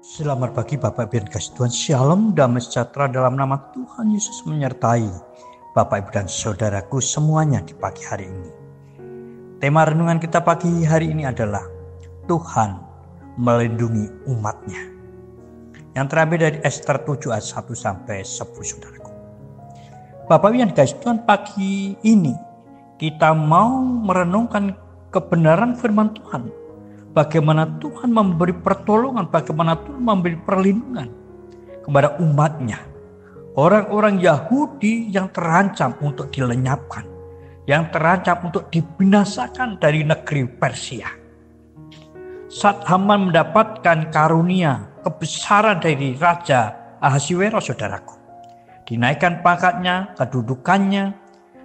Selamat pagi Bapak Ibu dan kasih Tuhan. Shalom, damai sejahtera dalam nama Tuhan Yesus menyertai Bapak Ibu dan saudaraku semuanya di pagi hari ini. Tema renungan kita pagi hari ini adalah Tuhan melindungi umatnya. Yang terambil dari Ester 7 ayat 1 sampai 10 saudaraku. Bapak Ibu yang dikasih Tuhan, pagi ini kita mau merenungkan kebenaran firman Tuhan. Bagaimana Tuhan memberi pertolongan, bagaimana Tuhan memberi perlindungan kepada umatnya. Orang-orang Yahudi yang terancam untuk dilenyapkan, yang terancam untuk dibinasakan dari negeri Persia. Saat Haman mendapatkan karunia kebesaran dari Raja Ahasiweros, saudaraku, dinaikkan pangkatnya, kedudukannya,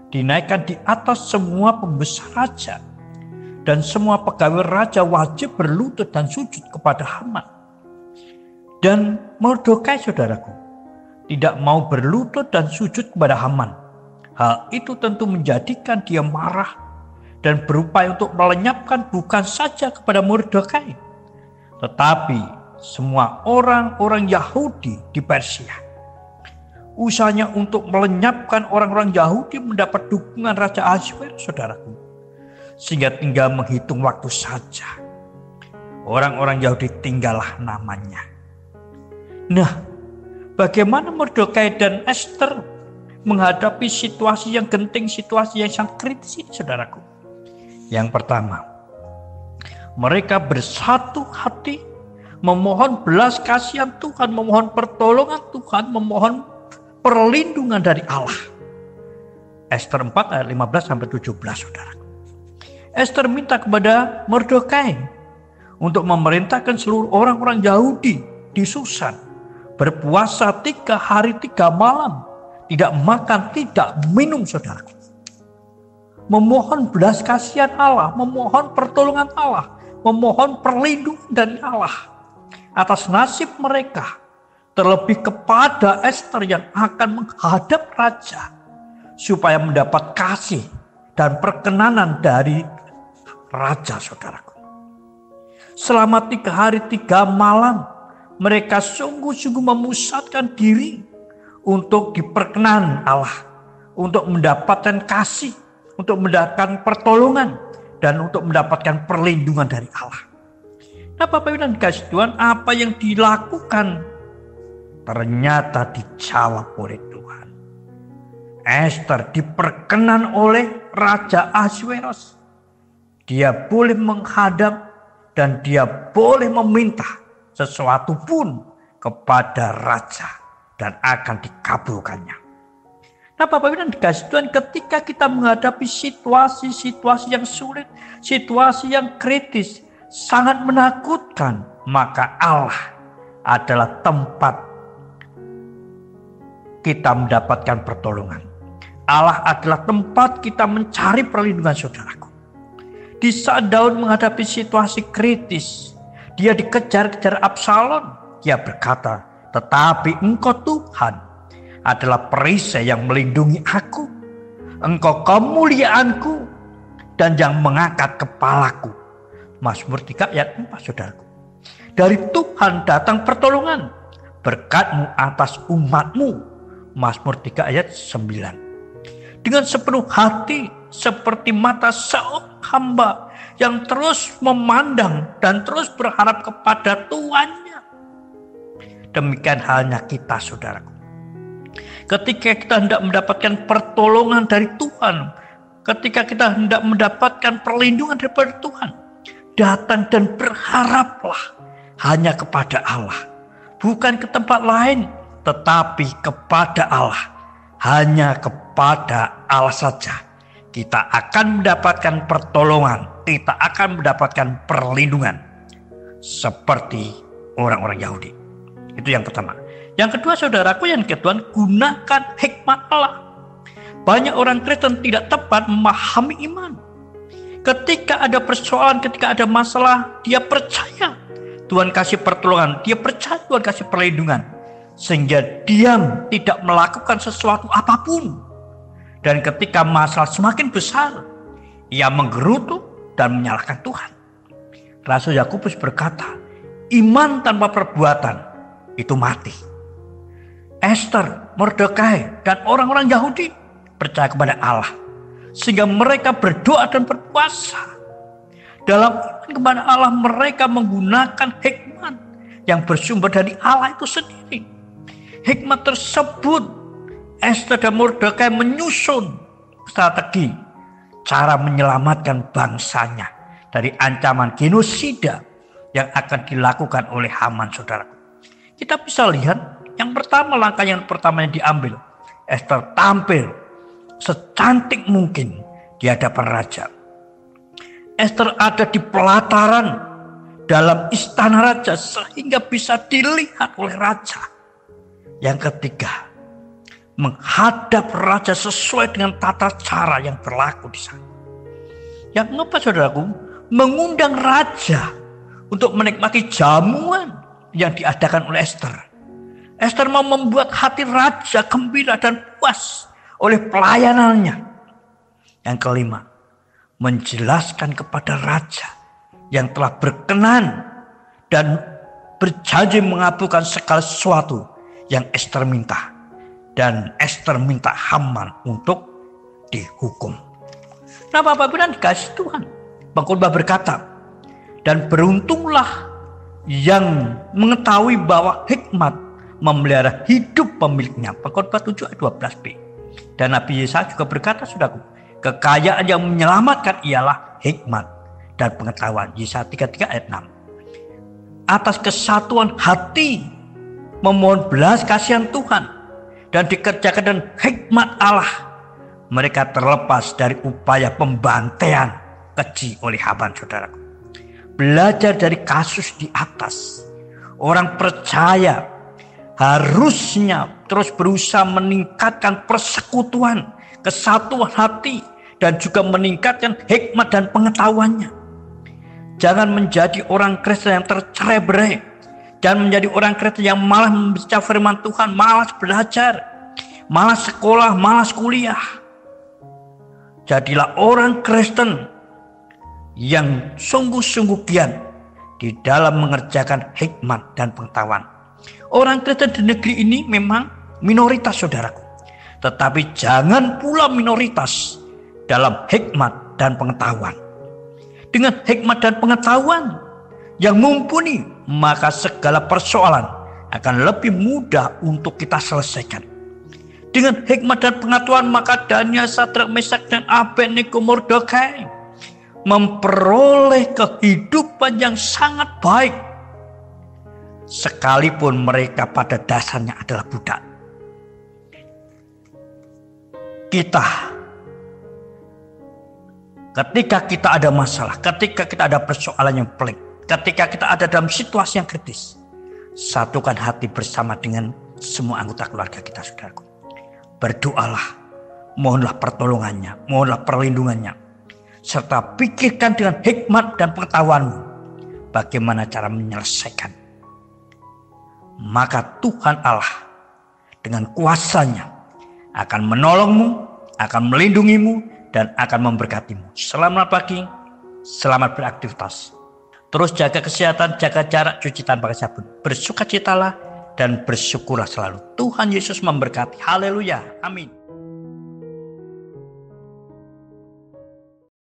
dinaikkan di atas semua pembesar raja. Dan semua pegawai raja wajib berlutut dan sujud kepada Haman. Dan Mordekai, saudaraku, tidak mau berlutut dan sujud kepada Haman. Hal itu tentu menjadikan dia marah dan berupaya untuk melenyapkan bukan saja kepada Mordekai, tetapi semua orang-orang Yahudi di Persia. Usahanya untuk melenyapkan orang-orang Yahudi mendapat dukungan Raja Ahasiweros, saudaraku. Sehingga tinggal menghitung waktu saja, orang-orang Yahudi tinggallah namanya. Nah, bagaimana Mordekai dan Ester menghadapi situasi yang genting, situasi yang sangat kritis ini, saudaraku? Yang pertama, mereka bersatu hati memohon belas kasihan Tuhan, memohon pertolongan Tuhan, memohon perlindungan dari Allah. Ester 4 ayat 15 sampai 17, saudaraku. Ester minta kepada Mordekai untuk memerintahkan seluruh orang-orang Yahudi di Susan berpuasa 3 hari 3 malam, tidak makan, tidak minum, saudaraku. Memohon belas kasihan Allah, memohon pertolongan Allah, memohon perlindungan dari Allah atas nasib mereka, terlebih kepada Ester yang akan menghadap raja supaya mendapat kasih dan perkenanan dari raja, saudaraku. Selama 3 hari 3 malam mereka sungguh-sungguh memusatkan diri untuk diperkenan Allah, untuk mendapatkan kasih, untuk mendapatkan pertolongan, dan untuk mendapatkan perlindungan dari Allah. Nah, Bapak Ibu dan kasih Tuhan, apa yang dilakukan ternyata dijawab oleh Tuhan. Ester diperkenan oleh Raja Ahasiweros. Dia boleh menghadap dan dia boleh meminta sesuatu pun kepada raja dan akan dikabulkannya. Nah, Bapak Ibu dan dikasih Tuhan, ketika kita menghadapi situasi-situasi yang sulit, situasi yang kritis, sangat menakutkan, maka Allah adalah tempat kita mendapatkan pertolongan. Allah adalah tempat kita mencari perlindungan, saudaraku. Di saat Daud menghadapi situasi kritis, dia dikejar-kejar Absalom. Dia berkata, tetapi Engkau Tuhan adalah perisai yang melindungi aku. Engkau kemuliaanku dan yang mengangkat kepalaku. Mazmur 3 ayat 4, saudaraku. Dari Tuhan datang pertolongan, berkat-Mu atas umat-Mu. Mazmur 3 ayat 9. Dengan sepenuh hati, seperti mata seorang hamba yang terus memandang dan terus berharap kepada Tuannya. Demikian halnya kita, saudaraku. Ketika kita hendak mendapatkan pertolongan dari Tuhan, ketika kita hendak mendapatkan perlindungan daripada Tuhan, datang dan berharaplah hanya kepada Allah. Bukan ke tempat lain, tetapi kepada Allah. Hanya kepada Allah saja kita akan mendapatkan pertolongan, kita akan mendapatkan perlindungan seperti orang-orang Yahudi. Itu yang pertama. Yang kedua, saudaraku, yang kedua, gunakan hikmat Allah. Banyak orang Kristen tidak tepat memahami iman. Ketika ada persoalan, ketika ada masalah, dia percaya Tuhan kasih pertolongan, dia percaya Tuhan kasih perlindungan, sehingga diam, tidak melakukan sesuatu apapun. Dan ketika masalah semakin besar, ia menggerutu, dan menyalahkan Tuhan. Rasul Yakobus berkata, iman tanpa perbuatan itu mati. Esther, Mordekai, dan orang-orang Yahudi percaya kepada Allah, sehingga mereka berdoa dan berpuasa. Dalam iman kepada Allah, mereka menggunakan hikmat yang bersumber dari Allah itu sendiri. Hikmat tersebut, Esther dan Mordekai menyusun strategi cara menyelamatkan bangsanya dari ancaman genosida yang akan dilakukan oleh Haman, saudaraku. Kita bisa lihat langkah yang pertama yang diambil, Esther tampil secantik mungkin di hadapan raja. Esther ada di pelataran dalam istana raja sehingga bisa dilihat oleh raja. Yang ketiga, menghadap raja sesuai dengan tata cara yang berlaku di sana. Yang keempat, saudaraku, mengundang raja untuk menikmati jamuan yang diadakan oleh Esther. Esther mau membuat hati raja gembira dan puas oleh pelayanannya. Yang kelima, menjelaskan kepada raja yang telah berkenan dan berjanji mengabulkan segala sesuatu yang Esther minta. Dan Esther minta Haman untuk dihukum. Nah, Bapak Ibu dan dikasih Tuhan, pengkhotbah berkata, dan beruntunglah yang mengetahui bahwa hikmat memelihara hidup pemiliknya. Pengkhotbah 7 ayat 12b. Dan Nabi Yesaya juga berkata, saudaraku, kekayaan yang menyelamatkan ialah hikmat dan pengetahuan. Yesaya 33 ayat 6. Atas kesatuan hati memohon belas kasihan Tuhan dan dikerjakan dengan hikmat Allah, mereka terlepas dari upaya pembantaian keji oleh Haman, saudaraku. Belajar dari kasus di atas, orang percaya harusnya terus berusaha meningkatkan persekutuan, kesatuan hati, dan juga meningkatkan hikmat dan pengetahuannya. Jangan menjadi orang Kristen yang tercerai-berai. Jangan menjadi orang Kristen yang malas membaca firman Tuhan, malas belajar, malas sekolah, malas kuliah. Jadilah orang Kristen yang sungguh-sungguh giat di dalam mengerjakan hikmat dan pengetahuan. Orang Kristen di negeri ini memang minoritas, saudaraku. Tetapi jangan pula minoritas dalam hikmat dan pengetahuan. Dengan hikmat dan pengetahuan yang mumpuni, maka segala persoalan akan lebih mudah untuk kita selesaikan. Dengan hikmat dan pengetahuan, maka Daniel, Sadrak, Mesak, dan Abednego, Mordekai memperoleh kehidupan yang sangat baik, sekalipun mereka pada dasarnya adalah budak. Ketika kita ada masalah, ketika kita ada persoalan yang pelik, ketika kita ada dalam situasi yang kritis, satukan hati bersama dengan semua anggota keluarga kita, saudaraku. Berdoalah, mohonlah pertolongannya, mohonlah perlindungannya, serta pikirkan dengan hikmat dan pengetahuanmu bagaimana cara menyelesaikan. Maka Tuhan Allah dengan kuasanya akan menolongmu, akan melindungimu, dan akan memberkatimu. Selamat pagi, selamat beraktivitas. Terus jaga kesehatan, jaga jarak, cuci tangan pakai sabun. Bersukacitalah dan bersyukurlah selalu. Tuhan Yesus memberkati. Haleluya. Amin.